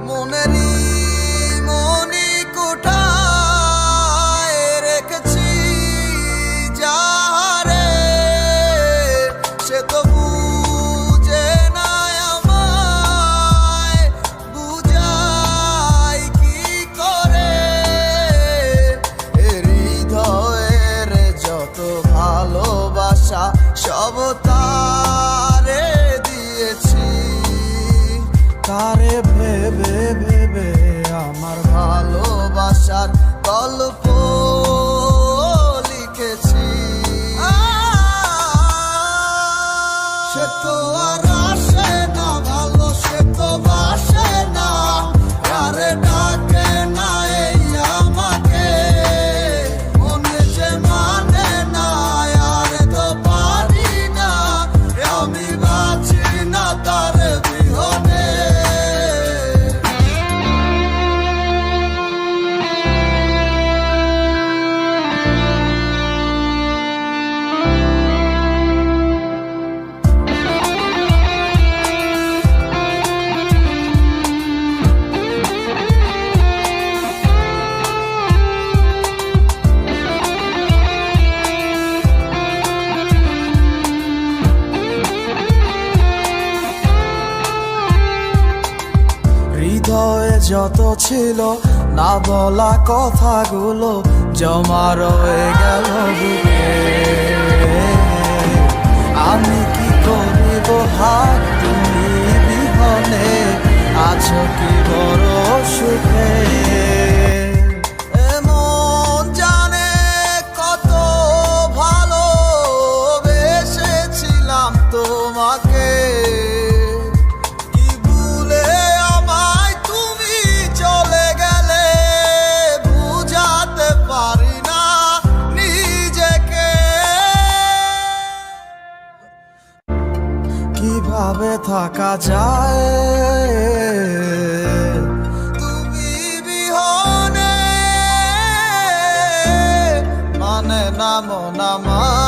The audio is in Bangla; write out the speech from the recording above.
মনেরই মনি কোঠায় রেখেছি যারে, সে তো বুঝে না আমায়, বুঝাই কি করে। হৃদয়ের যত ভালোবাসা সব তারে দিয়েছি, তারে ভেবে ভেবে আমার ভালোবাসার গল্প লিখেছি। সে তো আর আসে না ভালো, সে তো বাসে না, আরে ডাকে না এই আমাকে, মনে যে মানে না আর তো পারি না, আমি বাঁচি না তার বিহনে। হৃদয়ে যত ছিল না বলা কথাগুলো জমা রয়ে গেল বুকে। আমি কি করিব হাত তুমি বিহনে, আছো কি বড় সুখে। এমন জানে কত ভালোবেসেছিলাম তোমাকে, কিভাবে থাকা যায় তুমি বিহনে, মানে না মন আমার।